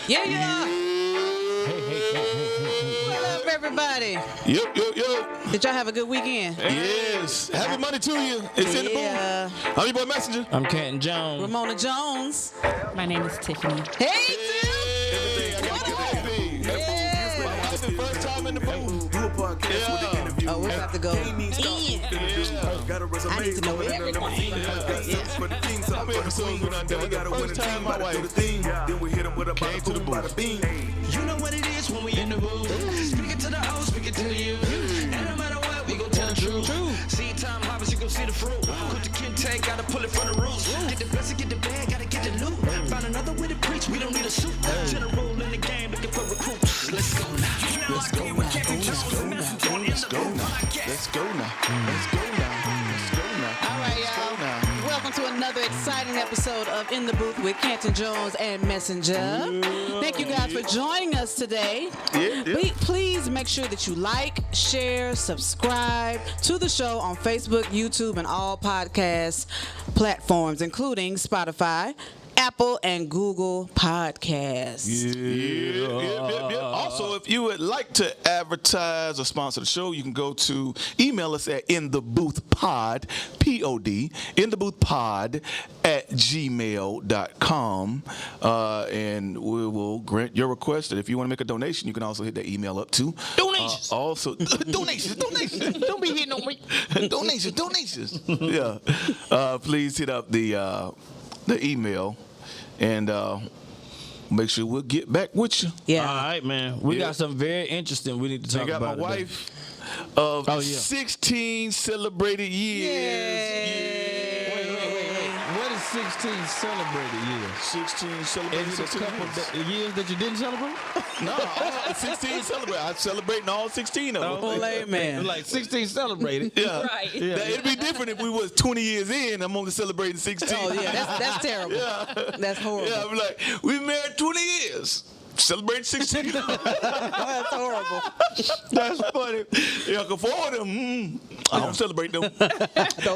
Yeah, yeah. What up, everybody? Yo. Did y'all have a good weekend? Yes. Happy Monday to you. It's in the booth. I'm your boy Messenja. I'm Canton Jones. Ramona Jones. My name is Tiffany. Hey, Tiff. Everything. I got to get everything. Yeah. My wife is first time in the booth. Oh, we're about to go in. I need to know everything. How many episodes we done done? The first time my wife came to the booth. You know what it is when we in the booth. Speak it to the house, speak it to you. And no matter what, we gon' tell the truth. See time harvest, you gon' see the fruit. Put the kid tag, gotta pull it from the roots. Get the blessing, get the bag, gotta get the loot. Find another way to preach, we don't need a suit. General in the game, looking for recruits. Let's go now. Let's go now. Let's go now. Let's go now. Let's go now. Let's go now. Let's go now. All right, y'all. Welcome to another exciting episode of In the Booth with CantonJones and Messenja. Thank you guys for joining us today. Please make sure that you like, share, subscribe to the show on Facebook, YouTube, and all podcast platforms, including Spotify, Apple, and Google Podcasts. Also, if you would like to advertise or sponsor the show, you can go to email us at intheboothpod, P-O-D, intheboothpod@gmail.com, and we will grant your request. And if you want to make a donation, you can also hit that email up too. Donations. Donations. Don't be hitting on me. Donations. Yeah. Please hit up the email and make sure we'll get back with you. Yeah. All right, man. We got something very interesting we need to talk I got about my today. wife of 16 celebrated years. What is 16 celebrated years? 16 celebrated Is it a couple years that you didn't celebrate? No, all 16 celebrate. I'm celebrating all 16 of them. Well, amen. Like 16 celebrated. Yeah. Right. Yeah. Now, it'd be different if we was 20 years in. I'm only celebrating 16. Oh, yeah, that's terrible. That's horrible. Yeah, I'm like, we married 20 years. Celebrating 16. That's horrible. That's funny. Yeah, Uncle Ford, I don't celebrate them. Them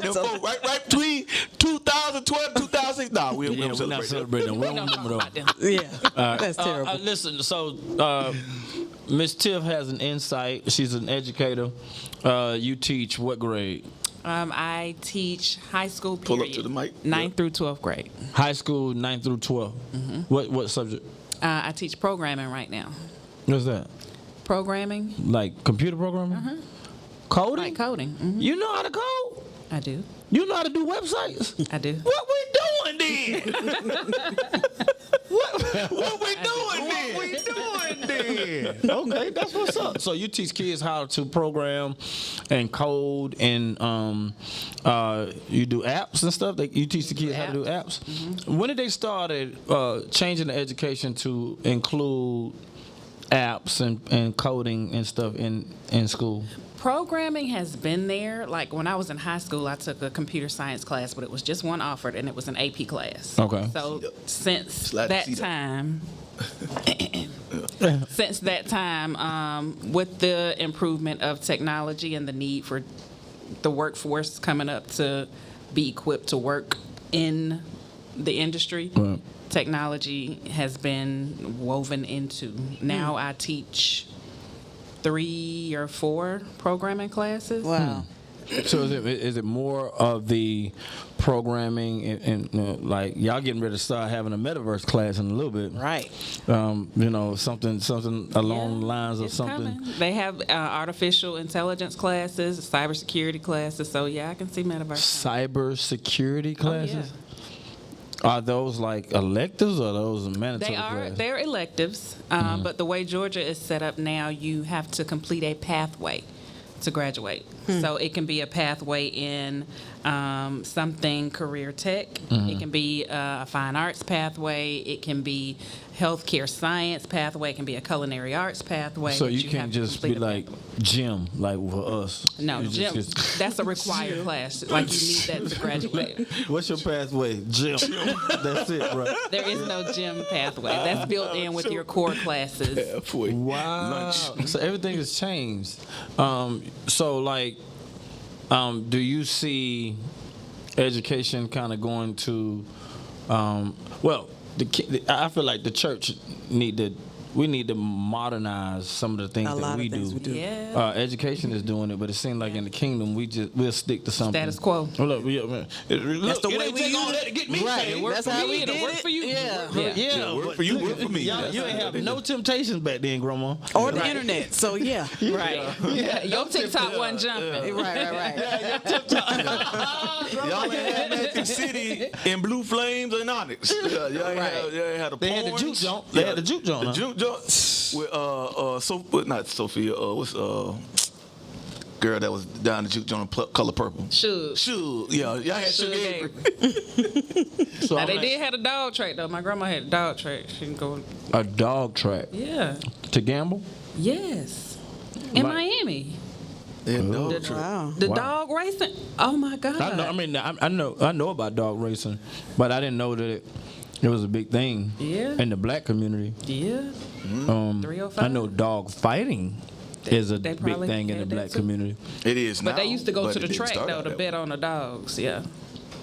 folks, right between 2012 and 2006. Nah, we don't We're not celebrate them. celebrating them. We don't remember them. Yeah, that's terrible. Listen, so Miss Tiff has an insight. She's an educator. You teach what grade? I teach high school Pull period. up to the mic. 9th through 12th grade. High school, 9th through 12. What subject? I teach programming right now. What's that? Programming, Like computer programming? Coding? like coding. You know how to code? I do. You know how to do websites? I do. What we doing then? what we doing then? Okay, that's what's up. So you teach kids how to program and code, and you do apps and stuff. You teach the kids how to do apps. When did they start changing the education to include apps and coding and stuff in school? Programming has been there. Like when I was in high school, I took a computer science class, but it was just one offered, and it was an AP class. Okay. So since Slide the that seat up. time, with the improvement of technology and the need for the workforce coming up to be equipped to work in the industry, Right. technology has been woven into. Now I teach 3 or 4 programming classes. Wow. So is it more of the programming and like y'all getting ready to start having a metaverse class in a little bit, Right. Something along the lines of It's something. coming. They have artificial intelligence classes, cybersecurity classes. So yeah, I can see metaverse. Cyber security classes. yeah. Are those like electives or are those mandatory classes? They're electives, but the way Georgia is set up now, you have to complete a pathway to graduate. So it can be a pathway in something career tech. It can be a fine arts pathway. It can be healthcare science pathway. It can be a culinary arts pathway. So that you can't have to just be complete a like gym, like for us. No, You gym. just- That's a required class. Like you need that to graduate. What's your pathway? Gym. That's it, bro. There is no gym pathway. That's built in with your core classes. Halfway. Wow. Lunch. So everything has changed. So like, do you see education kind of going to, well, I feel like the church we need to modernize some of the things that we do. Yeah. Education is doing it, but it seems like in the kingdom we'll stick to something. Status quo. Oh, look, man. That's the way we take all use that to get me Right. saved. That's how we did It'll work it. for you. Yeah. Yeah, work but for you, work for me. Y'all, you ain't have no temptations back then, Grandma. Or the internet. So yeah. Right. Yeah. Your TikTok wasn't jumping. Right. Y'all ain't had Magic City in Blue Flames and Onyx. Y'all ain't had a They had the porns. juke joint. They had the juke joint. The huh? juke joint with not Sophia. What's girl that was down the juke joint color purple? Shoot. Yeah, y'all had Suge Sugar. So Now I'm they like, did have a dog track though. My grandma had a dog track. She can go. a dog track Yeah. to gamble. Yes. In Like- Miami. Yeah, dog track. Wow. The Wow. dog racing. Oh my God. I know about dog racing, but I didn't know that it was a big thing Yeah. in the black community. Yeah. 305. I know dog fighting is a they big probably thing in the had that black too. community. It is now. But they used to go but to it the didn't track start though out to that bet way. on the dogs. Yeah.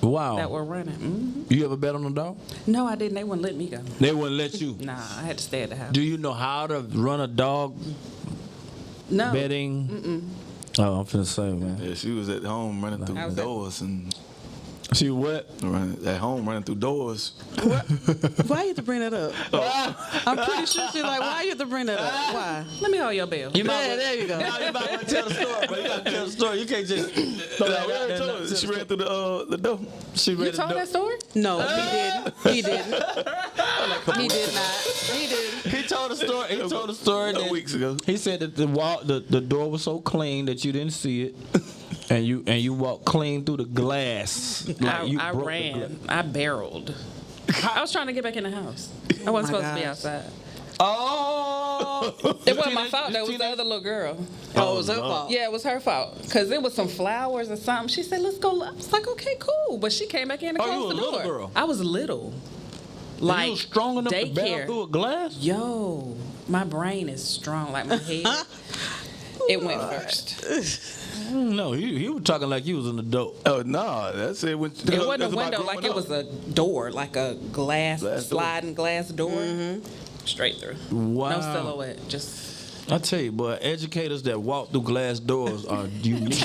Wow. That were running. You ever bet on a dog? No, I didn't. They wouldn't let me go. They wouldn't let you. Nah, I had to stay at the house. Do you know how to run a dog No. betting? Oh, I'm finna say, man. Yeah, she was at home running through How's that? doors and See what? running through doors. Why you have to bring that up? I'm pretty sure she's like, why you have to bring that up? Why? Let me hold your bell. You Yeah, there you go. Now you might want to tell the story, but you gotta tell the story. You can't just throw that out there. and not tell She the ran through the door. She You read told the that story? No, he didn't. He did not. He didn't. He told the story. He told the story that weeks ago. He said that the door was so clean that you didn't see it, and you walked clean through the glass. Like you I broke the ran. I barreled. I was trying to get back in the house. I wasn't my supposed to be gosh. outside. Oh! It wasn't my fault. That was the other little girl. Oh, it was her fault. Yeah, it was her fault. Because it was some flowers or something. She said, let's go. I was like, okay, cool. But she came back in and Oh, you closed was the a door. little girl? I was little. You Like was strong enough to barrel daycare. through a glass? Yo, my brain is strong. Like my head. It went first. No, he was talking like you was an adult. Oh no, that's it. It wasn't a window, like it was a door, like a Glass door. sliding glass door. Straight through. Wow. No silhouette, just. I tell you, boy, educators that walk through glass doors are unique.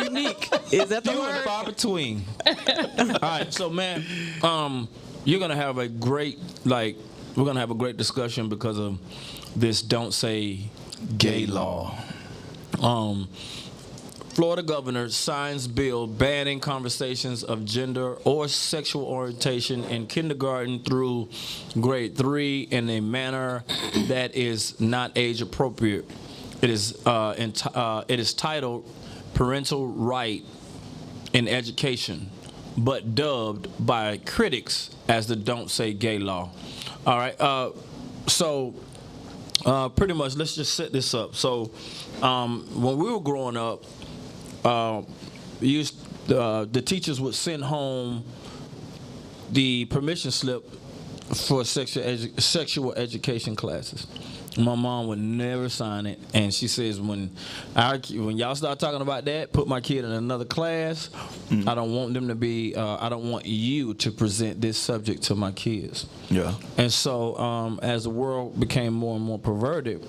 Unique. Is that the Few and word? far between. All right, so man, you're gonna have a great we're gonna have a great discussion because of this "Don't Say Gay" law. Florida governor signs bill banning conversations of gender or sexual orientation in kindergarten through grade 3 in a manner that is not age appropriate. It is titled "Parental Right in Education," but dubbed by critics as the "Don't Say Gay" law. All right, so pretty much let's just set this up. So when we were growing up, the teachers would send home the permission slip for sexual education classes. My mom would never sign it, and she says when y'all start talking about that, put my kid in another class. I don't want them to be. I don't want you to present this subject to my kids. Yeah. And so as the world became more and more perverted,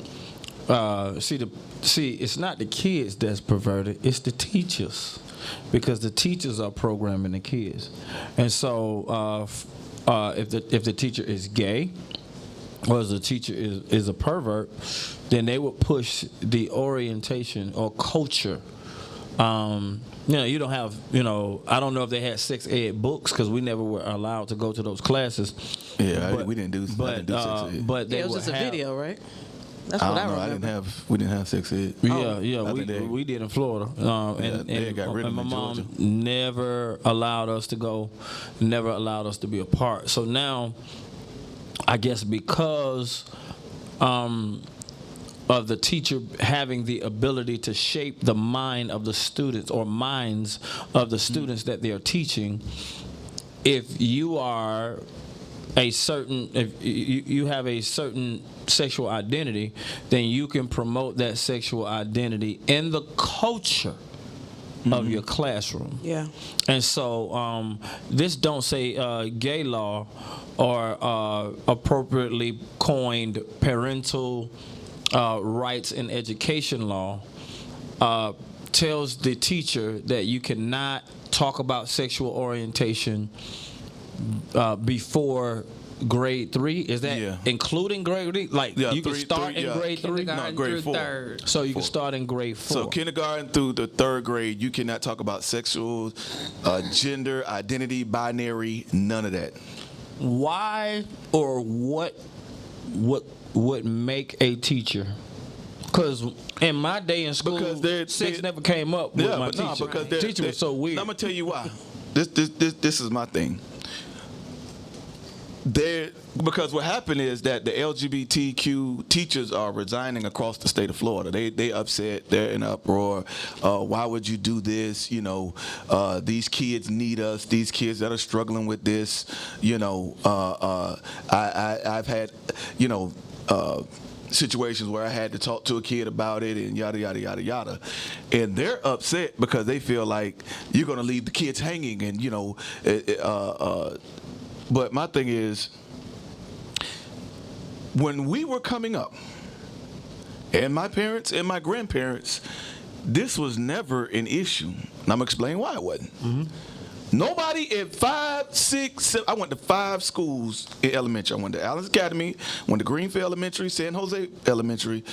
see, it's not the kids that's perverted, it's the teachers, because the teachers are programming the kids. And so if the teacher is gay, or if the teacher is a pervert, then they would push the orientation or culture. You don't have, I don't know if they had sex ed books because we never were allowed to go to those classes. Yeah, we didn't do. I didn't do sex ed. But they It was would just a have, video, right? That's I what don't know. I remember. We didn't have sex ed. We did in Florida, they got rid of and my them in mom Georgia. never allowed us to go, never allowed us to be a part. So now, I guess because of the teacher having the ability to shape the mind of the students or minds of the students that they are teaching, if you are if you have a certain sexual identity, then you can promote that sexual identity in the culture of your classroom. Yeah. And so this don't say gay law or appropriately coined parental rights in education law tells the teacher that you cannot talk about sexual orientation before grade 3. Is that including grade 3? Like you can start in grade 3? No, grade 4. Third. So you can start in grade 4. So kindergarten through the 3rd grade, you cannot talk about sexual, gender, identity, binary, none of that. Why or what would make a teacher? Because in my day in school, sex never came up with my teacher. Because teacher was so weird. I'm gonna tell you why. This is my thing. Because what happened is that the LGBTQ teachers are resigning across the state of Florida. They upset. They're in uproar. Why would you do this? You know, these kids need us. These kids that are struggling with this. You know, I've had, you know, situations where I had to talk to a kid about it and yada yada yada yada, and they're upset because they feel like you're gonna leave the kids hanging, and you know, but my thing is, when we were coming up, and my parents and my grandparents, this was never an issue, and I'm gonna explain why it wasn't. Mm-hmm. Nobody at 5, 6, 7, I went to 5 schools in elementary. I went to Allen's Academy, went to Greenfield Elementary, San Jose Elementary,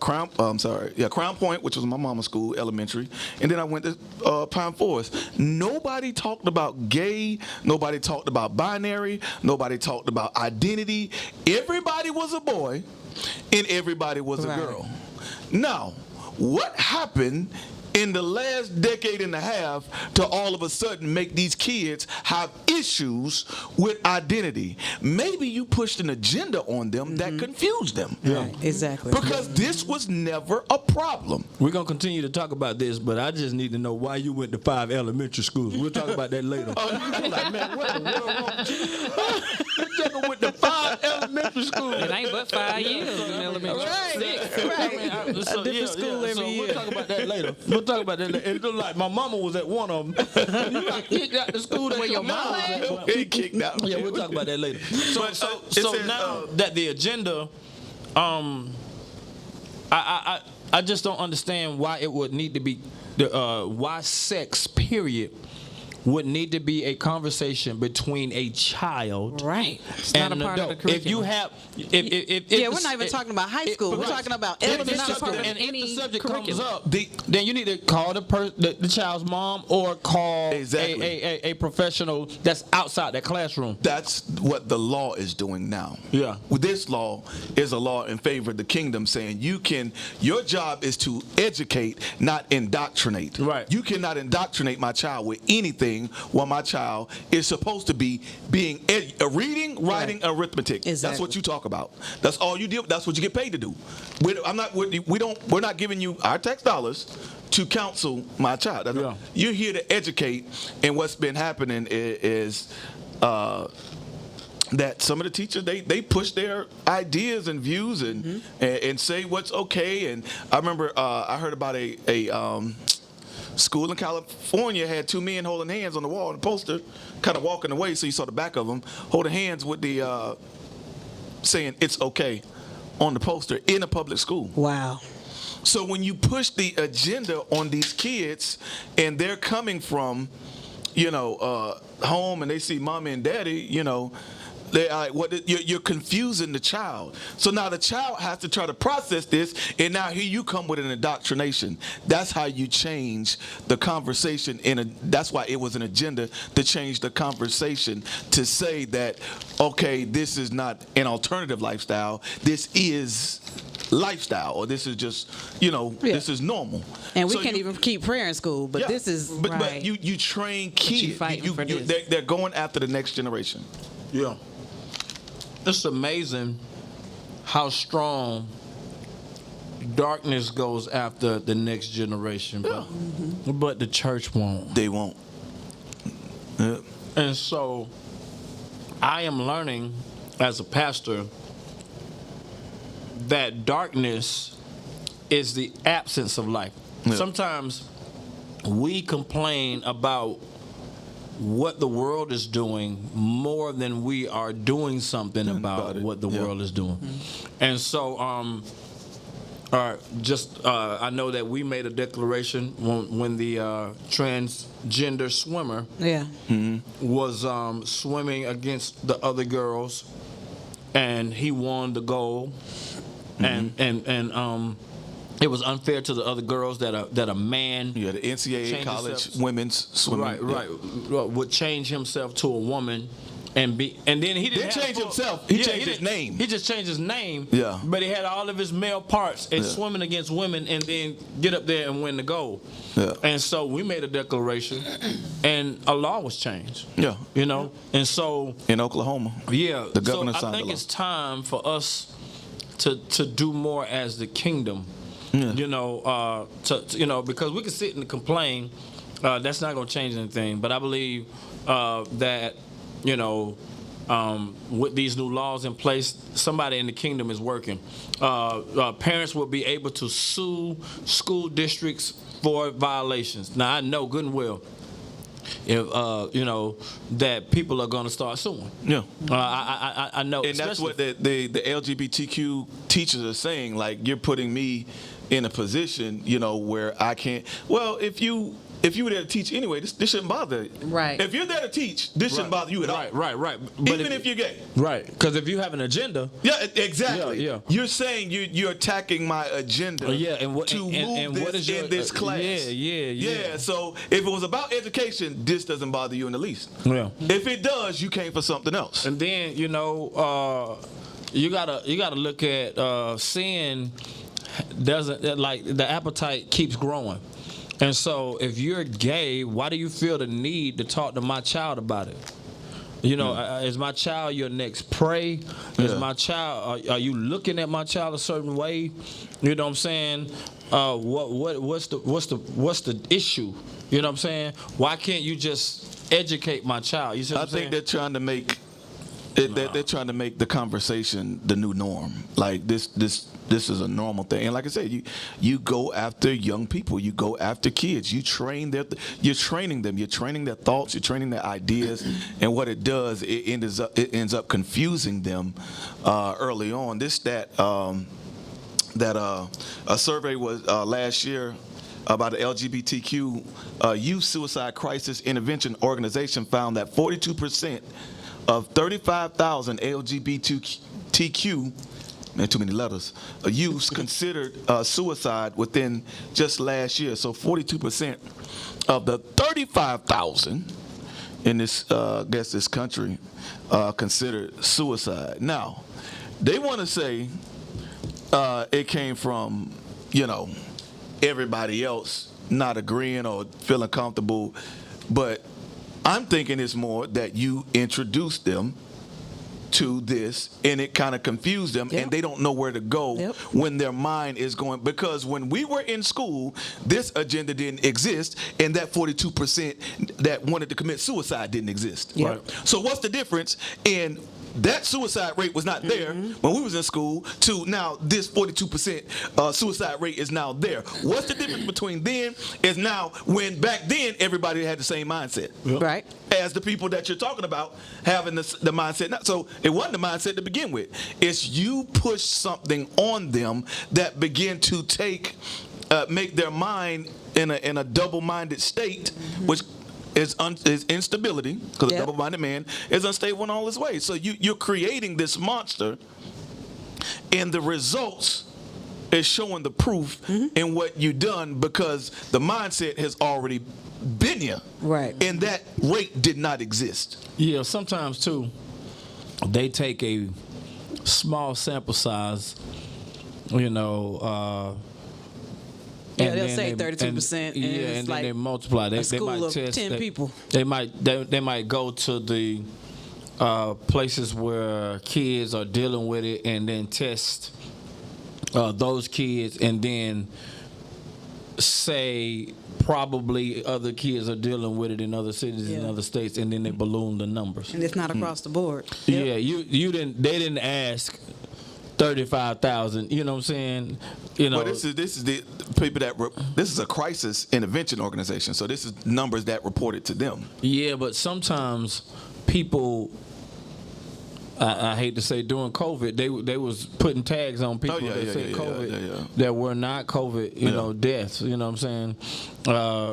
Crown Point, which was my mama's school, elementary, and then I went to Pine Forest. Nobody talked about gay, nobody talked about binary, nobody talked about identity. Everybody was a boy, and everybody was a girl. Now, what happened in the last decade and a half to all of a sudden make these kids have issues with identity? Maybe you pushed an agenda on them that confused them. Yeah, exactly. Because this was never a problem. We're going to continue to talk about this, but I just need to know why you went to 5 elementary schools. We'll talk about that later. I'm like, man, what the world wrong with you? You just went to 5 elementary schools. It ain't but 5 years in elementary. Right. So, a different school every year. We'll talk about that later. We'll talk about that later. It looked like my mama was at one of them. You got kicked out the school that your mama was at. He kicked out. Yeah, we'll talk about that later. So now that the agenda, I just don't understand why it would need to be, why sex, period, would need to be a conversation between a child right. and an adult. If you have, if we're not even talking about high school. We're talking about elementary school. And if the subject comes up, then you need to call the child's mom or call a professional that's outside that classroom. That's what the law is doing now. Yeah. This law is a law in favor of the kingdom, saying your job is to educate, not indoctrinate. Right. You cannot indoctrinate my child with anything while my child is supposed to be being reading, writing, arithmetic. Exactly. That's what you talk about. That's all you do. That's what you get paid to do. We're not giving you our tax dollars to counsel my child. You're here to educate, and what's been happening is that some of the teachers they push their ideas and views and say what's okay. And I remember I heard about a school in California had 2 men holding hands on the wall and a poster, kind of walking away, so you saw the back of them holding hands with the saying "it's okay" on the poster in a public school. Wow. So when you push the agenda on these kids, and they're coming from, home, and they see mommy and daddy, they're like, you're confusing the child. So now the child has to try to process this, and now here you come with an indoctrination. That's how you change the conversation. That's why it was an agenda to change the conversation to say that, okay, this is not an alternative lifestyle. This is lifestyle, or this is just, this is normal. And we can't even keep prayer in school, but this is but you train kids. They're going after the next generation. Yeah. It's amazing how strong darkness goes after the next generation, but the church won't. They won't. Yeah. And so I am learning as a pastor that darkness is the absence of life. Yeah. Sometimes we complain about what the world is doing more than we are doing something about what the world is doing. And so, I know that we made a declaration when the transgender swimmer was swimming against the other girls, and he won the gold, and it was unfair to the other girls that a man the NCAA college women's swimming would change himself to a woman. And then he didn't change himself. He changed his name. He just changed his name. Yeah. But he had all of his male parts and swimming against women, and then get up there and win the gold. Yeah. And so we made a declaration, and a law was changed. Yeah. You know. And so in Oklahoma. Yeah. The governor signed the law. I think it's time for us to do more as the kingdom. Yeah. You know, because we can sit and complain. That's not going to change anything. But I believe that. You know, with these new laws in place, somebody in the kingdom is working. Parents will be able to sue school districts for violations. Now, I know good and well if that people are going to start suing. Yeah, I know, and that's what the LGBTQ teachers are saying. Like, you're putting me in a position, where I can't. Well, if you were there to teach anyway, this shouldn't bother you. Right. If you're there to teach, this shouldn't bother you at all. Right. But even if you're gay. Right. Because if you have an agenda. Yeah, exactly. Yeah. You're saying you're attacking my agenda to move this in this class. Yeah. So if it was about education, this doesn't bother you in the least. Yeah. If it does, you came for something else. And then, you gotta look at sin doesn't, like, the appetite keeps growing. And so if you're gay, why do you feel the need to talk to my child about it? Is my child your next prey? Is my child, are you looking at my child a certain way? You know what I'm saying? What's the issue? You know what I'm saying? Why can't you just educate my child? You see what I'm saying? I think they're trying to make they're trying to make the conversation the new norm. Like, this is a normal thing. And like I said, you go after young people, you go after kids, you're training them, you're training their thoughts, you're training their ideas, and what it does, it ends up confusing them early on. A survey was last year about the LGBTQ youth suicide crisis intervention organization found that 42% of 35,000 LGBTQ, man, too many letters, youths considered suicide within just last year. So 42% of the 35,000 in this, this country, considered suicide. Now, they want to say it came from, everybody else not agreeing or feeling comfortable, but I'm thinking it's more that you introduced them to this, and it kind of confused them, and they don't know where to go when their mind is going. Because when we were in school, this agenda didn't exist, and that 42% that wanted to commit suicide didn't exist. Right? So what's the difference in that suicide rate was not there when we was in school to now this 42% suicide rate is now there? What's the difference between then is now, when back then everybody had the same mindset? Right. As the people that you're talking about having the mindset now. So it wasn't the mindset to begin with. It's you push something on them that begin to make their mind in a double-minded state, which is instability, because a double-minded man is unstable in all his ways. So you're creating this monster, and the results is showing the proof in what you've done, because the mindset has already been here. Right. And that rate did not exist. Yeah, sometimes, too, they take a small sample size, yeah, they'll say 32%, and then they multiply. They might of test 10 people. They might go to the places where kids are dealing with it, and then test those kids, and then say probably other kids are dealing with it in other cities and other states, and then they balloon the numbers. And it's not across the board. Yeah, they didn't ask 35,000. You know what I'm saying? You know, Well, this is the people that this is a crisis intervention organization. So this is numbers that reported to them. yeah, but sometimes people. I hate to say during COVID, they was putting tags on people that said COVID that were not COVID, you know, deaths. You know what I'm saying?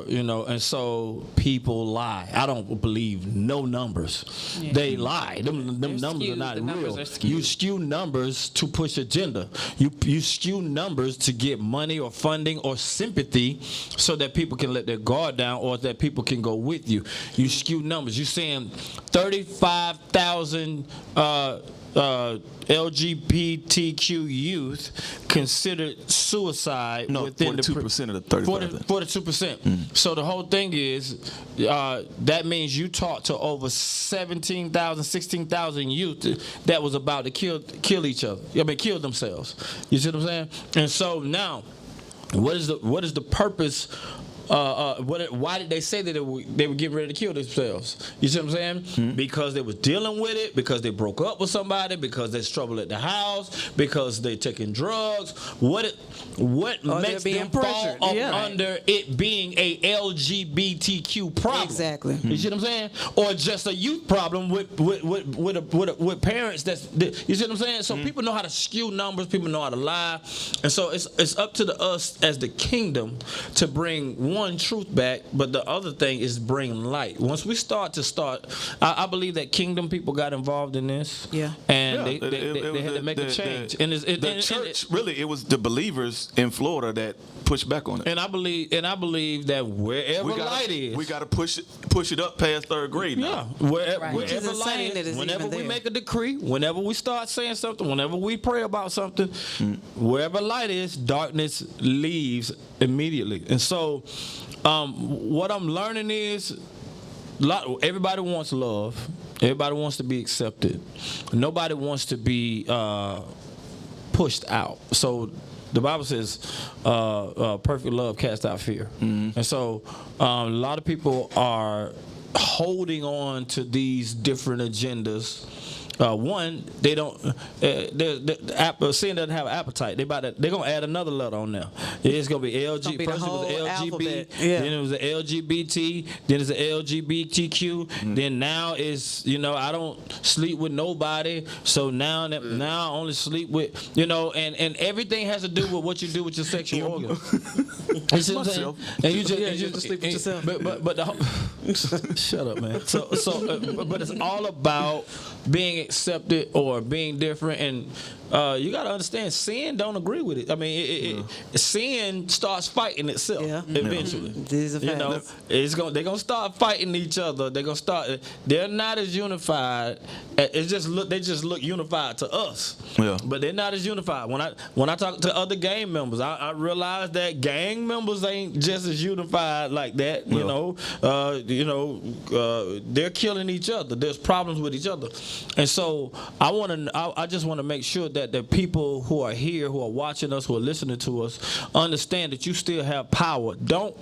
You know, and so people lie. I don't believe no numbers. Yeah. They lie. Them numbers are not real. You skew numbers to push agenda. You skew numbers to get money or funding or sympathy so that people can let their guard down or that people can go with you. You skew numbers. You saying 35,000 LGBTQ youth considered suicide within 42% of the 35. 42%. So the whole thing is that means you talked to over 17,000, 16,000 youth that was about to kill each other. I mean, kill themselves. You see what I'm saying? And so now, what is the purpose? Why did they say that they were getting ready to kill themselves? You see what I'm saying? Mm-hmm. Because they was dealing with it, because they broke up with somebody, because there's trouble at the house, because they taking drugs. What makes them fall up under it being a LGBTQ problem? Exactly. You see what I'm saying? Or just a youth problem with parents you see what I'm saying? So people know how to skew numbers, people know how to lie, and so it's up to us as the kingdom to bring one truth back, but the other thing is bring light. Once we start, I believe that kingdom people got involved in this. Yeah. And they had to make a change. The church, really, it was the believers in Florida that pushed back on it. And I believe that wherever light is, we got to push it up past third grade now. Yeah. Wherever light is, whenever we make a decree, whenever we start saying something, whenever we pray about something, wherever light is, darkness leaves immediately. And so what I'm learning is everybody wants love. Everybody wants to be accepted. Nobody wants to be pushed out. So the Bible says perfect love casts out fear. Mm-hmm. And so a lot of people are holding on to these different agendas. One, they don't. Sin doesn't have an appetite. They're gonna add another letter on there. It's gonna be LG. First it was LGB, then it was the LGBT, then it's the LGBTQ. Then now it's I don't sleep with nobody. So now I only sleep with and everything has to do with what you do with your sexual organ. You see what I'm saying? And you just sleep with yourself. But shut up, man. But it's all about being accepted or being different, and you got to understand, sin don't agree with it. I mean, sin starts fighting itself eventually. These are facts. They're gonna start fighting each other. They're not as unified. They just look unified to us. Yeah. But they're not as unified. When I talk to other gang members, I realize that gang members ain't just as unified like that. They're killing each other. There's problems with each other, and so I just want to make sure that the people who are here, who are watching us, who are listening to us, understand that you still have power. Don't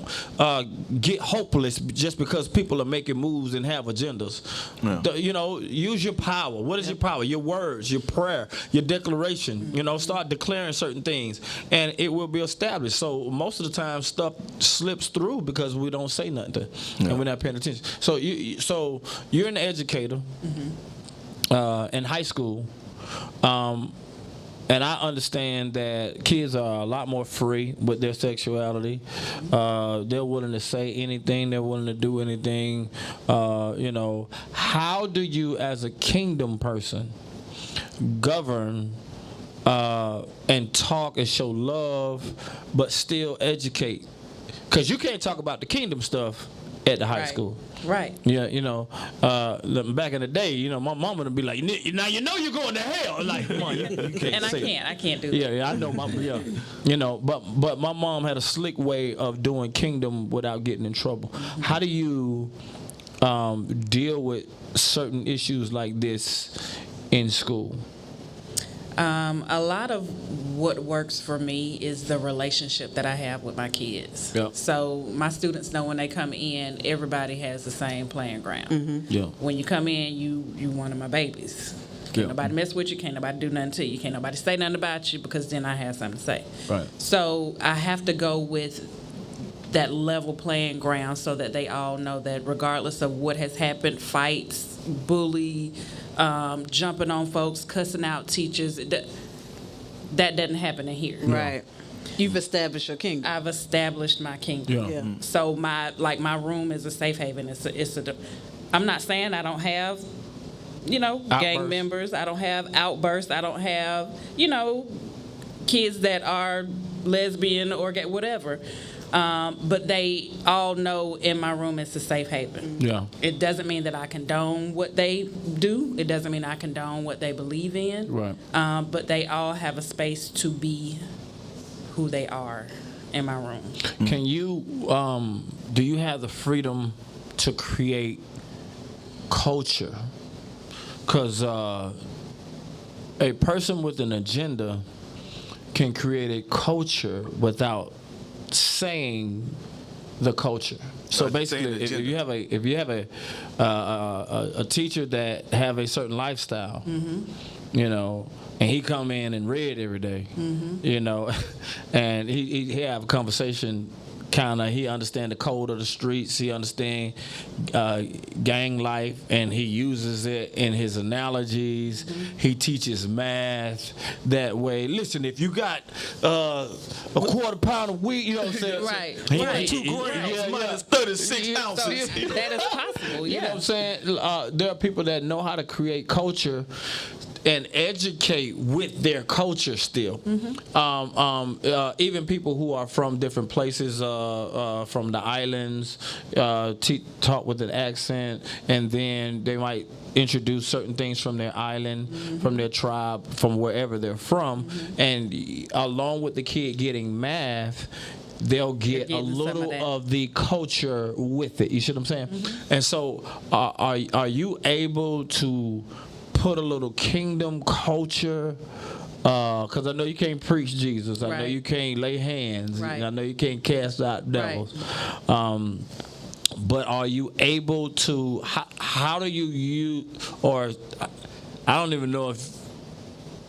get hopeless just because people are making moves and have agendas. Yeah. Use your power. What is your power? Your words, your prayer, your declaration. Start declaring certain things, and it will be established. So most of the time, stuff slips through because we don't say nothing, and we're not paying attention. So you're an educator in high school. And I understand that kids are a lot more free with their sexuality. They're willing to say anything. They're willing to do anything. How do you, as a kingdom person, govern and talk and show love, but still educate? Because you can't talk about the kingdom stuff at the high school. Right. Yeah, back in the day, my mama would be like, now you're going to hell. Like, come on, you can't and I can't do that. Yeah, I know, but my mom had a slick way of doing kingdom without getting in trouble. Mm-hmm. How do you deal with certain issues like this in school? A lot of what works for me is the relationship that I have with my kids. Yep. So my students know when they come in, everybody has the same playing ground. Mm-hmm. Yep. When you come in, you one of my babies. Can't nobody mess with you. Can't nobody do nothing to you. Can't nobody say nothing about you because then I have something to say. Right. So I have to go with that level playing ground so that they all know that regardless of what has happened, fights, bully, jumping on folks, cussing out teachers, that doesn't happen in here. Right. You've established your kingdom. I've established my kingdom. Yeah. So my room is a safe haven. I'm not saying I don't have, gang Outbursts. members. I don't have outbursts. I don't have, kids that are lesbian or gay, whatever. But they all know in my room it's a safe haven. Yeah. It doesn't mean that I condone what they do. It doesn't mean I condone what they believe in. Right. But they all have a space to be who they are in my room. Can you, do you have the freedom to create culture? Because a person with an agenda can create a culture without saying the culture. So basically, if you have a teacher that have a certain lifestyle, and he come in and read every day, and he have a conversation. He understand the code of the streets. He understand gang life, and he uses it in his analogies. He teaches math that way. Listen, if you got a quarter pound of wheat, you know what I'm saying? Right. He, Right. 2 grams minus 36 ounces. That is possible, You know what I'm saying? There are people that know how to create culture and educate with their culture still. Even people who are from different places, from the islands, talk with an accent, and then they might introduce certain things from their island, from their tribe, from wherever they're from, and along with the kid getting math, they'll get a little of the culture with it. You see what I'm saying? And so, are you able to put a little kingdom culture? Because I know you can't preach Jesus. I know you can't lay hands. Right. I know you can't cast out devils. But are you able to? How do you use? Or I don't even know if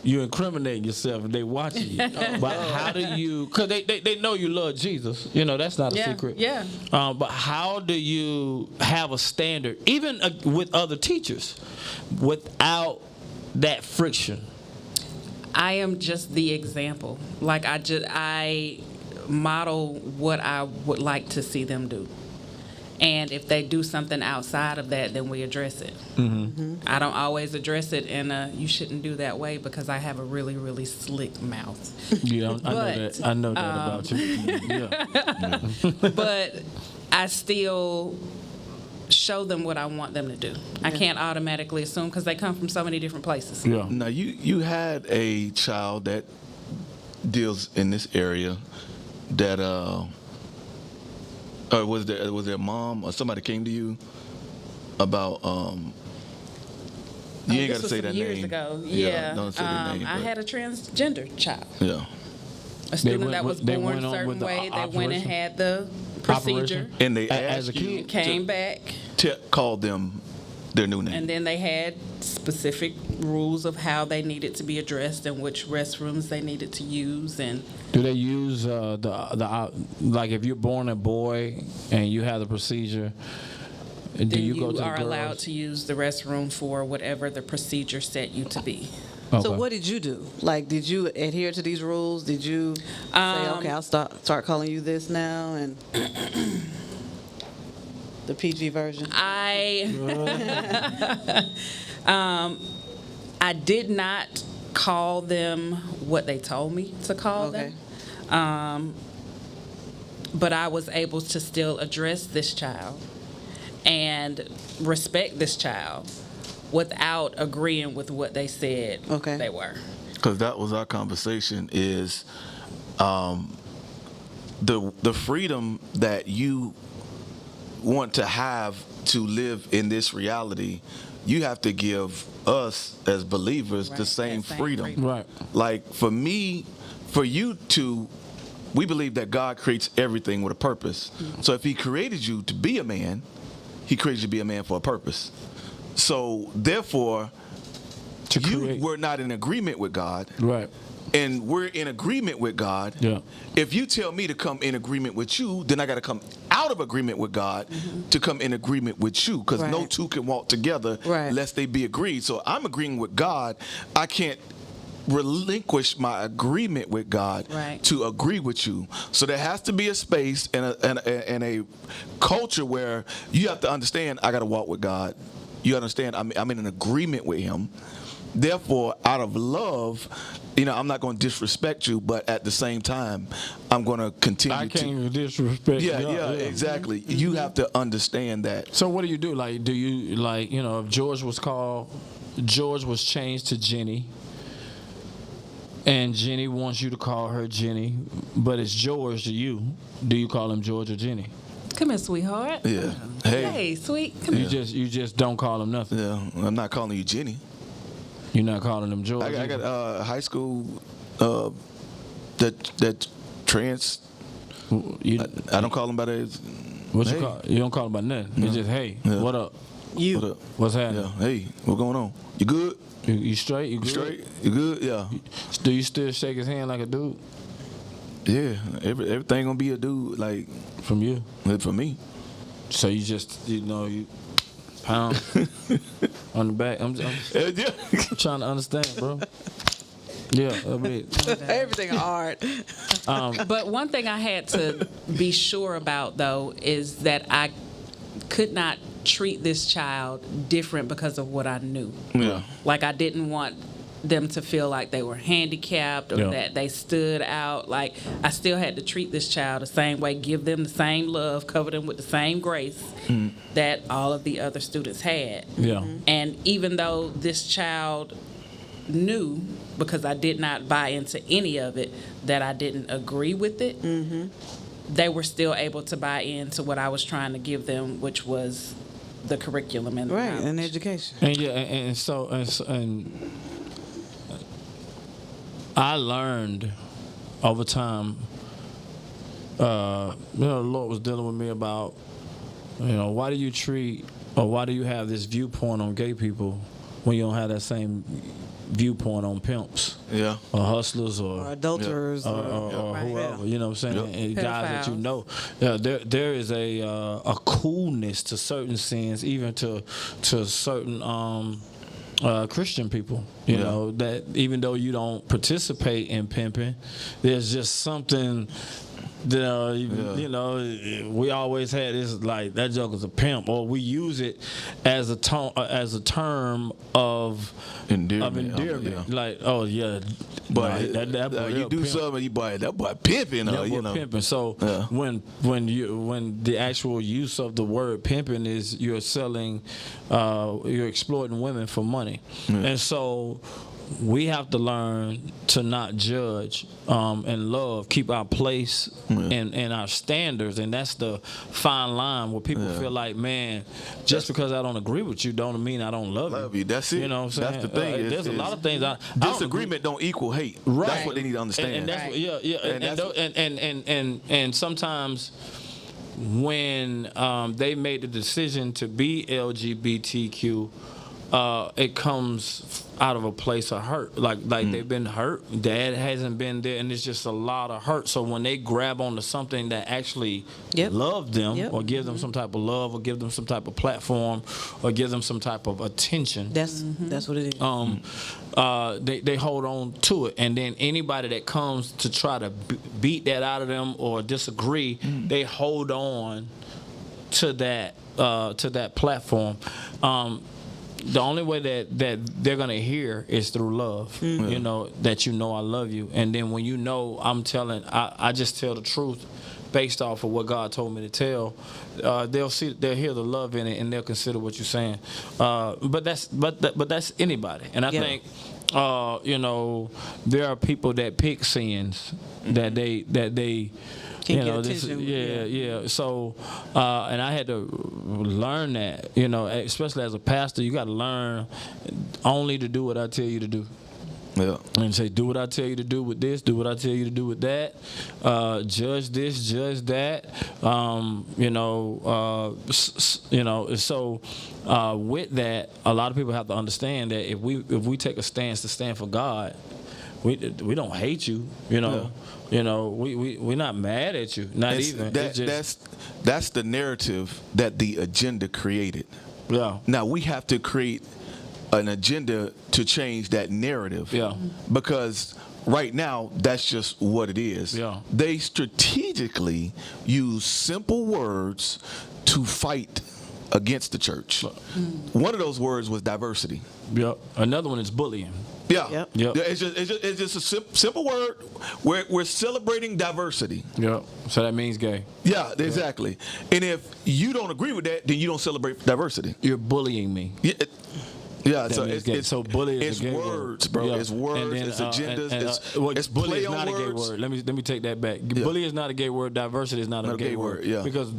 you incriminate yourself if they watching you. But how do you? Because they know you love Jesus. That's not a secret. Yeah. But how do you have a standard, even with other teachers, without that friction? I am just the example. Like I model what I would like to see them do. And if they do something outside of that, then we address it. I don't always address it in you shouldn't do that way because I have a really, really slick mouth. Yeah, I know that about you. Yeah. But I still show them what I want them to do. I can't automatically assume because they come from so many different places. Yeah. Now, you had a child that deals in this area that was their mom or somebody came to you about you ain't got to say that years name. ago. Don't say their name. I had a transgender child. Yeah. A student that was born a certain way. They went and had the procedure. And they As a asked you kid? Came back. to call them their new name. And then they had specific rules of how they needed to be addressed and which restrooms they needed to use. And Do they use like if you're born a boy and you have the procedure? Do then you go to the are girls? allowed to use the restroom for whatever the procedure set you to be. Okay. So what did you do? Like, did you adhere to these rules? Did you say, okay, I'll start calling you this now, and the PG version? I did not call them what they told me to call them. But I was able to still address this child and respect this child without agreeing with what they said they were. Because that was our conversation is the freedom that you want to have to live in this reality, you have to give us as believers the same freedom. Right. Like for me, for you to, we believe that God creates everything with a purpose. So if he created you to be a man, he created you to be a man for a purpose. So therefore, you were not in agreement with God. Right. And we're in agreement with God. Yeah. If you tell me to come in agreement with you, then I got to come out of agreement with God to come in agreement with you, because no two can walk together lest they be agreed. So I'm agreeing with God. I can't relinquish my agreement with God to agree with you. So there has to be a space and a culture where you have to understand I got to walk with God. You understand? I'm in an agreement with Him. Therefore, out of love, I'm not going to disrespect you, but at the same time, I'm going to continue to. I can't disrespect. Yeah, exactly. Mm-hmm. You have to understand that. So what do you do? Like, do you if George was changed to Jenny, and Jenny wants you to call her Jenny, but it's George to you. Do you call him George or Jenny? Come here, sweetheart. Yeah. Hey, sweet. Come here. You just don't call him nothing. Yeah, I'm not calling you Jenny. You're not calling him George. I got high school that trans. I don't call them by that. What you call? You don't call them by nothing. No. It's just hey, what up? You. What up? What's happening? Yeah. Hey, what's going on? You good? You straight? You good? Straight? You good? Yeah. Do you still shake his hand like a dude? Yeah. Everything gonna be a dude like from you. From me. So you just you pound on the back. I'm trying to understand, bro. Yeah, everything hard. But one thing I had to be sure about, though, is that I could not treat this child different because of what I knew. Yeah. Like, I didn't want them to feel like they were handicapped or that they stood out. Like, I still had to treat this child the same way, give them the same love, cover them with the same grace that all of the other students had. Yeah. And even though this child knew, because I did not buy into any of it, that I didn't agree with it, they were still able to buy into what I was trying to give them, which was the curriculum and and education. And I learned over time. The Lord was dealing with me about, why do you treat or why do you have this viewpoint on gay people when you don't have that same viewpoint on pimps, or hustlers, or adulterers, or whoever, you know what I'm saying, and guys Pedophiles. that there is a coolness to certain sins, even to certain Christian people, you know, that even though you don't participate in pimping, there's just something. We always had this, like, that joker's a pimp, or we use it as a term of endearment. Like, oh yeah, but that boy, you do pimp. something, that boy pimping, pimping. So when the actual use of the word pimping is you're selling, you're exploiting women for money, and so we have to learn to not judge and love, keep our place and our standards, and that's the fine line where people feel like, man, just because I don't agree with you don't mean I don't love you. That's it. You know what I'm saying? That's the thing. There's a lot of things. Disagreement don't equal hate. Right. That's what they need to understand. And sometimes when they made the decision to be LGBTQ, it comes out of a place of hurt. Like they've been hurt. Dad hasn't been there, and it's just a lot of hurt. So when they grab onto something that actually love them, or give them some type of love, or give them some type of platform, or give them some type of attention, that's what it is. They hold on to it, and then anybody that comes to try to beat that out of them or disagree, they hold on to that platform. The only way that they're gonna hear is through love. That I love you, and then when I just tell the truth based off of what God told me to tell. They'll hear the love in it, and they'll consider what you're saying. But that's anybody, and I think there are people that pick sins that they. So, and I had to learn that, especially as a pastor, you got to learn only to do what I tell you to do. Yeah. And say, do what I tell you to do with this, do what I tell you to do with that, judge this, judge that, So with that, a lot of people have to understand that if we take a stance to stand for God, we don't hate you, we're not mad at you, even. That's the narrative that the agenda created. Yeah. Now we have to create an agenda to change that narrative. Yeah. Because right now, that's just what it is. Yeah. They strategically use simple words to fight against the church. One of those words was diversity. Yep. Another one is bullying. Yeah. Yep. Yeah, it's just a simple word. We're celebrating diversity. Yep. So that means gay. Yeah, exactly. And if you don't agree with that, then you don't celebrate diversity. You're bullying me. Yeah, That so means gay. So bully is it's a gay words, word. bro. Yeah. It's words. And then, it's agendas. It's bully play is on not words. a gay word. Let me take that back. Yeah. Bully is not a gay word. Diversity is not a gay word. Yeah. Because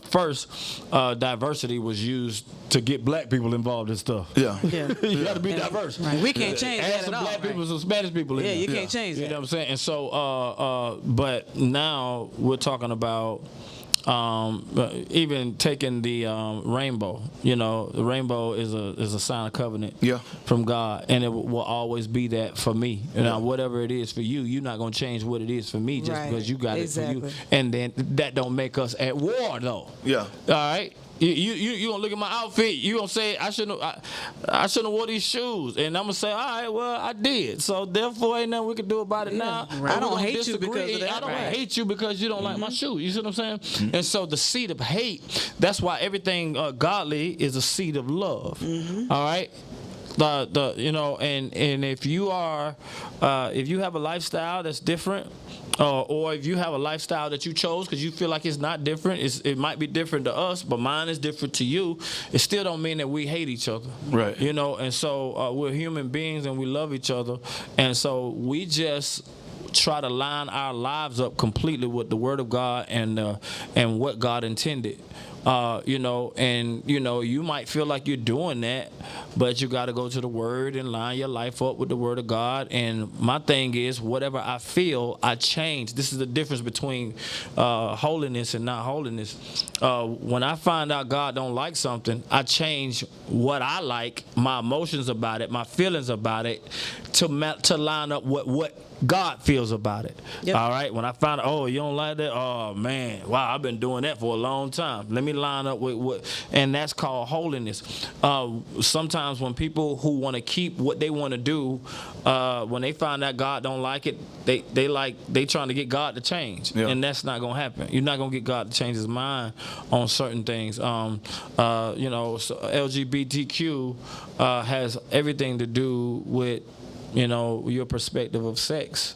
first, diversity was used to get black people involved in stuff. Yeah. You got to be diverse. Right. We can't change Add that some at all. black people, some Spanish people. In Yeah, there. you can't change that. You know what I'm saying? And so, but now we're talking about. Even taking the rainbow, the rainbow is a sign of covenant from God, and it will always be that for me. Now, whatever it is for you, you're not gonna change what it is for me just because you got it for you. And then that don't make us at war, though. Yeah. All right. You gonna look at my outfit? You gonna say I shouldn't have wore these shoes? And I'm gonna say, all right, well I did. So therefore, ain't nothing we can do about it now. Right. I don't hate you because of that. I don't hate you because you don't like my shoe. You see what I'm saying? And so the seed of hate. That's why everything godly is a seed of love. All right. And if you are, if you have a lifestyle that's different. Or if you have a lifestyle that you chose because you feel like it's not different, it might be different to us, but mine is different to you. It still don't mean that we hate each other, right? And so we're human beings and we love each other, and so we just try to line our lives up completely with the Word of God and what God intended. You might feel like you're doing that, but you got to go to the Word and line your life up with the Word of God. And my thing is, whatever I feel, I change. This is the difference between holiness and not holiness. When I find out God don't like something, I change what I like, my emotions about it, my feelings about it, to line up what God feels about it. Yep. All right. When I find out, you don't like that? Oh man, wow, I've been doing that for a long time. Let me line up with what, and that's called holiness. Sometimes when people who want to keep what they want to do, when they find out God don't like it, they trying to get God to change, and that's not gonna happen. You're not gonna get God to change His mind on certain things. So LGBTQ has everything to do with your perspective of sex.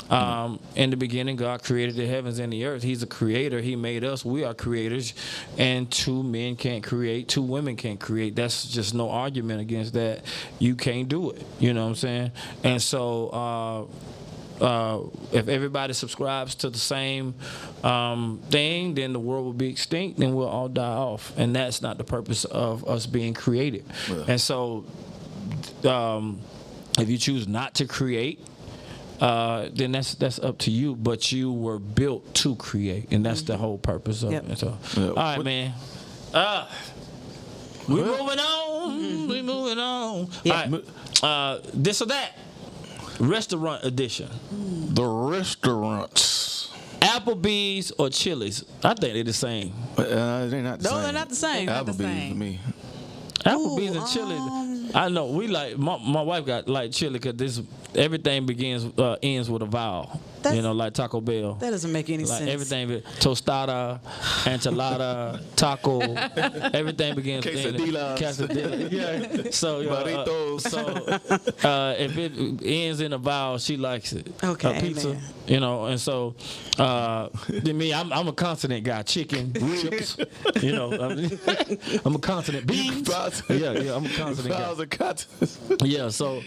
In the beginning, God created the heavens and the earth. He's a creator. He made us. We are creators. And two men can't create. Two women can't create. That's just no argument against that. You can't do it. You know what I'm saying? And so if everybody subscribes to the same thing, then the world will be extinct and we'll all die off. And that's not the purpose of us being created. Yeah. And so if you choose not to create, then that's up to you. But you were built to create, and that's the whole purpose of it. So, all right, man. We moving on. We moving on. Yeah. All right. This or that. Restaurant edition. The restaurants. Applebee's or Chili's? I think they're the same. They're not the same. No, they're not the same. Applebee's for me. Applebee's and Chili's. I know we like my wife got like chili because everything ends with a vowel. Like Taco Bell. That doesn't make any sense. Everything tostada, enchilada, taco, everything begins with quesadilla. Yeah. So if it ends in a vowel, she likes it. Okay. Pizza. And so me, I'm a consonant guy. Chicken, ribs. I'm a consonant. Beans. Yeah, I'm a consonant guy. Yeah. So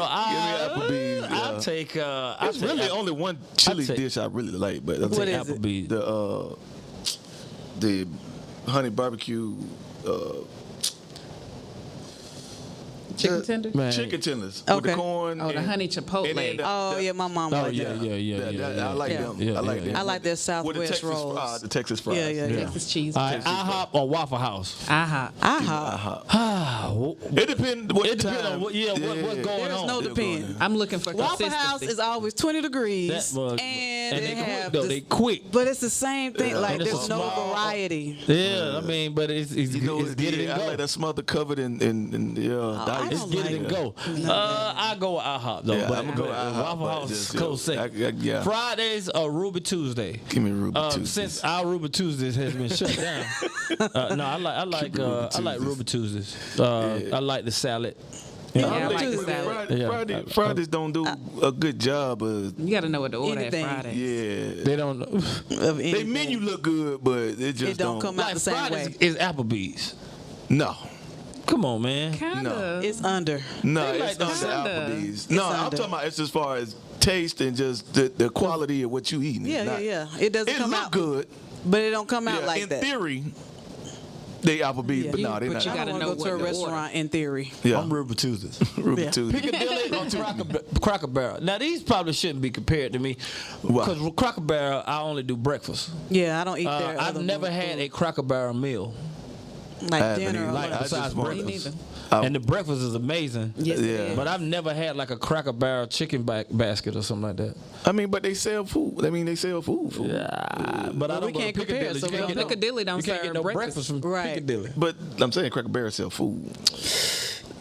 I'll take. It's really only one chili dish I really like, but I'll take Applebee's. The honey barbecue. Chicken tenders? Man. Chicken tenders with Okay. the corn. Oh, the and- honey chipotle. and then Oh yeah, my mom Oh like yeah, that. yeah. I like Yeah. them. Yeah, I like yeah, them. I like their With the Southwest Texas rolls. fries. The Texas fries. Yeah, yeah. Texas cheese. All right, IHOP or Waffle House? IHOP. IHOP. It depends what It depends time. on what's going There's on. no depend. I'm looking for Waffle consistency. House is always 20 degrees, That mug- and they they quick have though. this- They quick. But it's the same thing. Like And it's there's a no small- variety. Yeah, I mean, but it's You know, it's get it and I go. like that smother covered in I dice. It's don't get like it and it. go. I go with IHOP though. Yeah, but, I'ma go with but IHOP, Waffle but House just, close second. yeah. Fridays are Ruby Tuesday. Give me Ruby Tuesdays. Since our Ruby Tuesdays has been shut down, no, I like Tuesdays. Ruby Tuesdays. I like the salad. Yeah, I like the Tuesday. salad. Yeah. Fridays don't do a good job of. You got to know what to order Anything. at Friday. Yeah, They don't. Of they anything. menu look good, but it just It don't come out Like the same Fridays way. is Applebee's. No, Come on, man. Kinda. It's under. no, They it's like not the kinda. Applebee's. No, I'm under. talking about it's as far as taste and just the quality of what you eating. Yeah, Not- yeah. It doesn't It come look out good. but it don't come out Yeah, like in that. theory, they Applebee's, Yeah. but no, they But not. you I gotta don't know want to go to a what to order. restaurant in theory. Yeah, I'm Ruby Tuesdays. Ruby Yeah. Tuesday. Piccadilly or Cracker Barrel. Now these probably shouldn't be compared to me Why? because with Cracker Barrel I only do breakfast. Yeah, I don't eat there. I've never had a Cracker Barrel meal, like haven't dinner or either. whatever. I just besides want- Me breakfast. neither. And the breakfast is amazing. Yes, it Yeah. is. But I've never had like a Cracker Barrel chicken basket or something like that. I mean, but they sell food. I mean, they sell food. But I Well, don't we go to can't compare, Piccadilly. so You we can't don't get know. Piccadilly don't you can't serve get no breakfast. breakfast from Right. Piccadilly. But I'm saying Cracker Barrel sell food.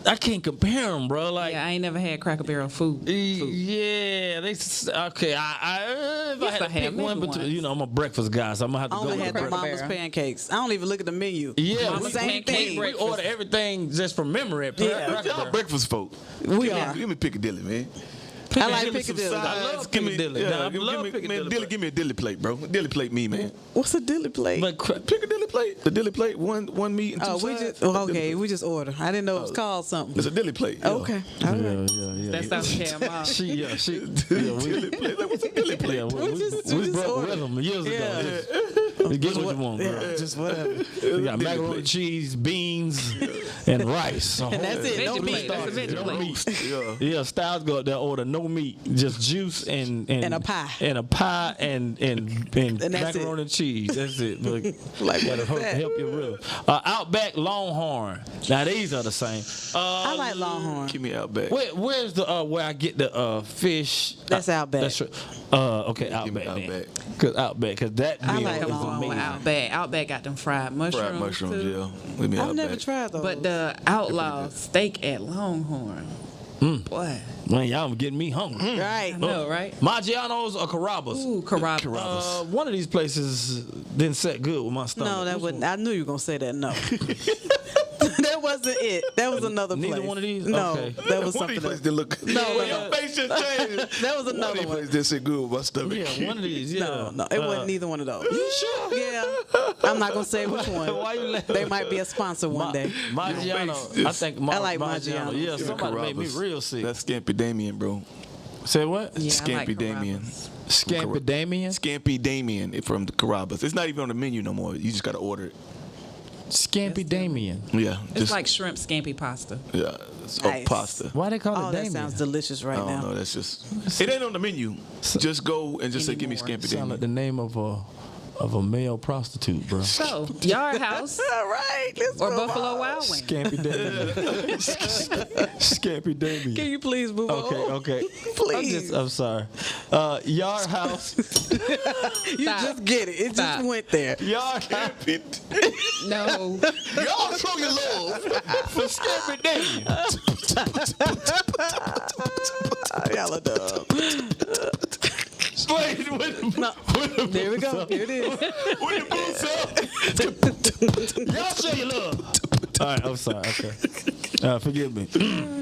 I can't compare them, bro. Like, Yeah, I ain't never had Cracker Barrel food. yeah, okay. If I Yes, had I to have pick one, maybe but I'm a breakfast guy, so I'm gonna have to I go only with had the breakfast. mama's Barrel. pancakes. I don't even look at the menu. Yeah, Mama's same pancake thing. we order everything just from memory at Yeah. Cracker Y'all Barrel. breakfast folk. We Give me- are. Give me Piccadilly, man. I like Give me some Piccadilly. sides. I love Give me- Piccadilly. yeah, Nah, I give love me, Piccadilly, man, but- give me a dilly plate, bro. Dilly plate me, man. What's a dilly plate? But Piccadilly plate. The dilly plate, one meat and two Oh, we sides. just okay. We just order. I didn't know it was called something. It's a dilly plate. yeah. Okay, all right. That's South Carolina. she, Dilly plate. Like, what's a dilly plate? yeah, We just broke ordered. rhythm years ago. Yeah. Get what you want, bro. Yeah, just whatever. We got macaroni, cheese, beans, and rice. And that's it. No Veggie meat. plate. That's a veggie No plate. meat. Yeah. Yeah, Styles go up there order no meat, just juice and a pie. and a pie and that's macaroni and cheese. That's it. Look, Like, what that'll is help, that? help your rhythm. Outback Longhorn. Now these are the same. I like Longhorn. Keep me out back. Where's the where I get the fish? That's Outback. That's right. Okay, Give me Outback. Then. Outback. Cause Outback, cause that I meal like is Come on with amazing. Outback. Outback got them fried mushrooms. Fried mushrooms, too. yeah. Leave me I've out never back. tried those. But the outlaw steak at Longhorn. Boy. Man, y'all getting me hungry. Right. I know, right? Maggiano's or Carrabba's? Ooh, Carrabba's. One of these places didn't set good with my stomach. No, that wouldn't. I knew you were gonna say that. No. That wasn't it. That was another place. Neither one of these? No, Okay. that was One of these something places else. did look. No, Your face just changed. That was One of another these one. places did sit good with my stomach. Yeah, one of these. Yeah. No, no, it wasn't neither one of those. You sure? Yeah, I'm not gonna say which one. Why you laughing? They might be a sponsor one day. Maggiano. I think I like Maggiano. Maggiano. Yeah, somebody made me Carrabba's. real sick. That's Scampy Damien, bro. Say what? Yeah, I Scampy like Damien. Carrabba's. Scampy Damien. Scampy Damien from the Carrabba's. It's not even on the menu no more. You just gotta order it. Scampy Damien. Yeah. It's like shrimp scampi pasta. yeah. It's Nice. pasta. Why they call Oh, it that Damien? sounds delicious right I don't now. know. That's just. It ain't on the menu. Just go and just say, "Give me Anymore. Scampy Sound like Damien." the name of a male prostitute, bro. So, Yard House All right, let's or move Buffalo on. Wild Wings. Scampy Damien. Scampy Damien. Can you please move on? Okay. Please. I'm sorry. Yard House. You Stop. just get it. It Stop. just went there. Yard House. No. Y'all show your love For Scampy Damien. Y'all are dumb. Wait, wait. No. There we go. Here it is. When the boots up. Y'all show your love. All right, I'm sorry. Okay. Forgive me.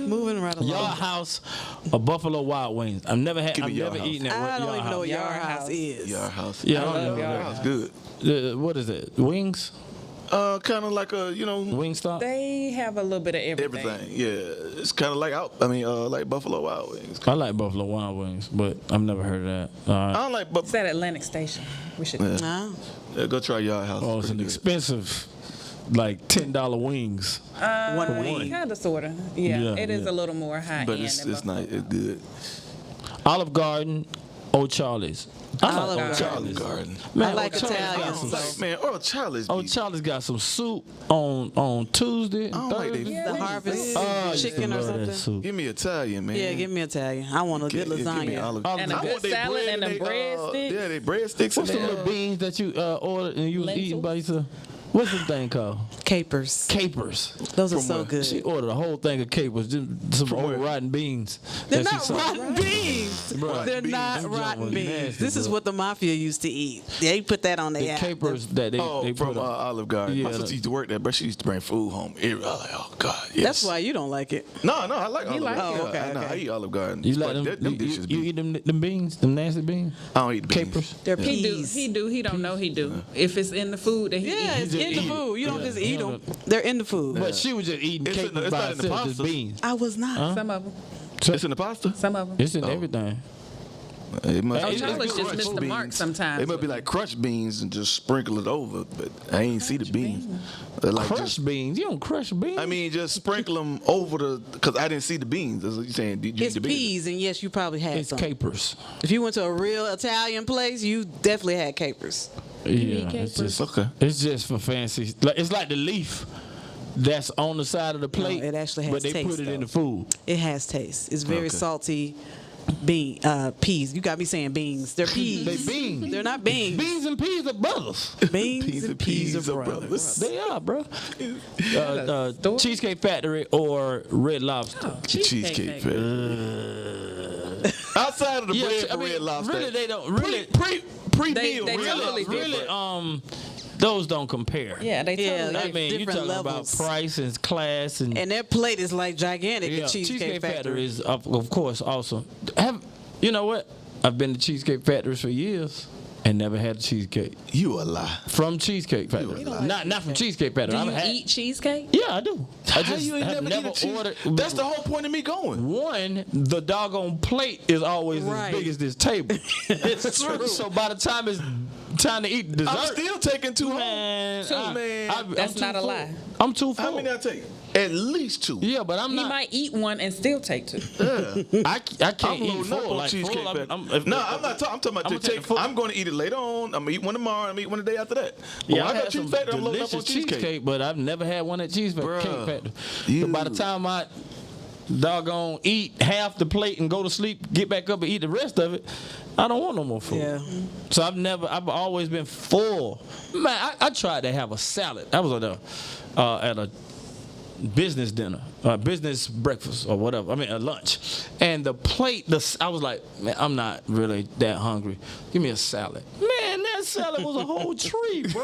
Moving right along. Yard House or Buffalo Wild Wings. I've never Give me Yard never House. eaten at I don't Yard even know what House. Yard Yard House House. is. Yard House. Yeah, I love don't know. Yard Yard House good. What is it? Wings? Kind of like a Wingstop? They have a little bit of everything. everything. Yeah, it's kind of like like Buffalo Wild Wings. I like Buffalo Wild Wings, but I've never heard of that. All I right. don't like It's Buffalo. at Atlantic Station. We should. No. Go try Yard House. Oh, it's Pretty an good. expensive like $10 wings. One wing. Kind of, sort of. Yeah, Yeah, it is yeah. a little more high But end. it's than not. buffalo. It's good. Olive Garden, Old Charlie's. Olive Old Garden. Charlie's. I like Old Charlie's Italian got some- stuff. Man, Old Charlie's. Old Charlie's got some soup on Tuesday and I don't like Thursday. they- The harvest Oh, I used to chicken or love that something. soup. Give me Italian, man. Yeah, give me Italian. I want a good Give me lasagna. olive. And a I good want they salad bread and them they, breadsticks. Yeah, they breadsticks. What's the in there. little beans that you ordered and you was eating by yourself? What's the thing called? Capers. Capers. Those are From so where? good. She ordered a whole thing of capers, just some old where? rotten beans. They're that she not saw. rotten beans. Right. They're Beans. not Them rotten junk was beans. nasty, This is bro. what the mafia used to eat. They put that on The their app. capers that they Oh, they from put on. Olive Garden. Yeah, My sister used to work there, but she used to bring food home. I was like, oh God, yes. That's why you don't like it. No, I like Olive like Garden. it? Oh, okay, I okay. eat Olive Garden. You like But them? them You dishes eat them beans, them nasty beans? I don't eat the beans. Capers. They're He do. peas. He don't know he do. If it's in the food, then he Yeah, eat. it's just in the eat it. food. You don't Yeah. just eat Yeah. them. They're in the food. But she was just eating It's in the- capers it's by not in the herself, just pasta. beans. I was not. Some of them. It's in the pasta. Some of them. It's in everything. It must Oh, be Charlie's like just crushed missed the mark beans. sometimes. It must be like crushed beans and just sprinkle it over, but I ain't see the beans. They're like Crushed just, beans? You don't crush beans? I mean, just sprinkle them over the, because I didn't see the beans. That's what you're saying. Did you It's eat the beans? peas, and yes, you probably had it's some. capers. If you went to a real Italian place, you definitely had capers. Yeah, it's just Okay. It's just for fancy. Like it's like the leaf that's on the side of the plate. it actually has but they taste, put it in though. the food. It has taste. It's very Okay. salty. Peas. You got me saying beans. They're peas. They beans. They're not beans. Beans and peas are brothers. Beans and peas are brothers. They are, bro. Cheesecake Factory or Red Lobster. Cheesecake Outside of the bread for Red Lobster. Really, they don't. Really, Pre-meal. They Red totally Lobster. really, those don't compare. Yeah, they Yeah, totally. like I mean, you different talking levels. about price and class and And their plate is like gigantic yeah, at Cheesecake Factory is of course awesome. You know what? I've been to Cheesecake Factories for years and never had a cheesecake You a lie. from Cheesecake Factory. Not from Cheesecake Factory. Do I've you had- eat cheesecake? Yeah, I do. I How just you ain't have never never eat a cheese? ordered. That's the whole point of me going. One, the doggone plate is always Right. as big as this table. It's true. So by the time it's time to eat dessert, I'm still taking two home. man, Two. I'm That's too not a full. lie. I'm too full. How many I take? At least two. Yeah, but I'm He not. might eat one and still take two. I can't I'm eat loading up full. on Like Cheesecake full, Factory. I'm No, I'm not talking. I'm talking about I'ma to take take. the full. I'm going to eat it later on. I'm gonna eat one tomorrow. I'm gonna eat one the day after that. But Yeah, when I I go had to some Cheesecake Factory, I'm loading up on delicious cheesecake. but I've never had one at Cheesecake Bruh. Factory. You- So by the time I doggone eat half the plate and go to sleep, get back up and eat the rest of it, I don't want no more food. Yeah. So I've always been full. Man, I tried to have a salad. I was at a business dinner, business breakfast or whatever. I mean, a lunch. And the plate, I was like, man, I'm not really that hungry. Give me a salad. Man, that salad was a whole tree, bro.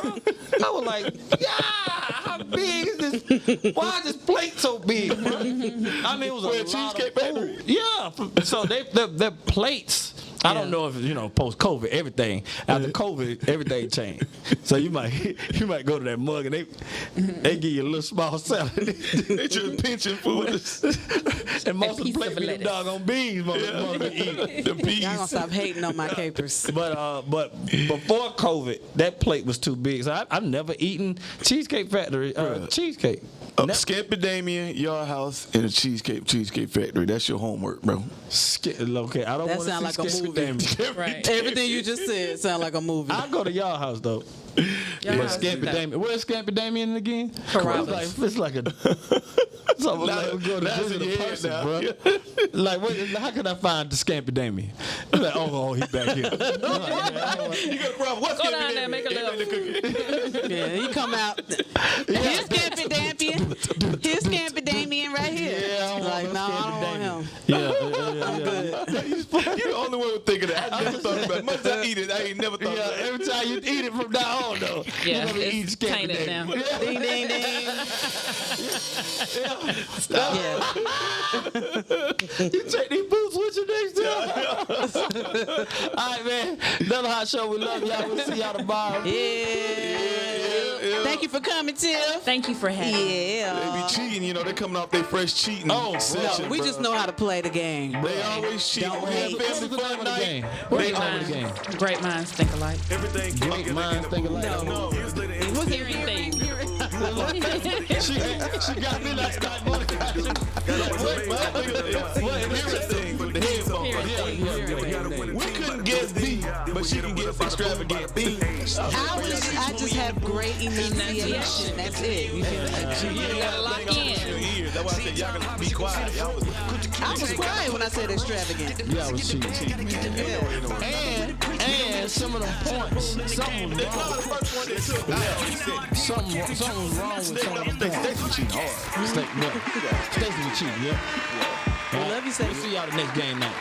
I was like, yeah, how big is this? Why is this plate so big, bro? I mean, it was Where, a lot Cheesecake of Factory? food. Yeah. So their plates. I don't know if post COVID everything after COVID everything changed. So you might go to that mug and they give you a little small salad. They just pinching food. And most of the piece plates of be them lettuce. doggone beans motherfucker eat. The peas. Y'all gonna stop hating on my capers. But before COVID, that plate was too big. So I've never eaten Cheesecake Factory cheesecake. Scampi Damien, your house, and a Cheesecake Factory. That's your homework, bro. Okay, I don't That want to sound like a see movie. Scampi. Right. Everything you just said sound like a movie. I'll go to y'all house though. Y'all But house Scampi is Damien, where's Scampi Damien again? Carrabba's. It's like a. It's almost Now- like we go to now it's visit in a your head person, now. bro. Like, how can I find the Scampi Damien? It's like, oh, he's back here. You got a problem? What's Go Scampi down there, Damien? make a Ain't nothing to cook. Yeah, he come out. Here's Scampi Damien. Here's Scampi Damien right here. Yeah, I don't Like, want no, no I Scampi don't want Damien. him. Yeah. I'm good. You're the only one who thinking that. I never thought about it. Much as I eat it, I ain't never thought Yeah, about it. every time you eat it from now on, though, Yeah, you're gonna be eating it's Scampi tainted Damien. now. Ding, ding, ding. Yeah. You take these boots with you next time. All right, man. Another hot show. We love y'all. We'll see y'all tomorrow. Yeah. Thank you for coming, Tiff. Thank you for having me. They be Yeah. cheating, you know. They coming off their fresh cheating session. No, we just know how to play the game. They always cheat. Don't We have hate. family What's the fun name of the night. game? What's They the name of the game? Great minds think alike. everything. Great minds think alike. No, here's the What's Hearing things. She got me like that. We couldn't guess B, but she can guess extravagant B. I just have great enunciation. That's it. You feel me? You gotta lock in. That's why I said y'all can be quiet. I was quiet when I said extravagant. Yeah, I was cheating. And some of them points, something was wrong with some of them points. Stacey cheating hard. Stacey was cheating, yeah. We love you, We'll Stacey. see y'all the next game night.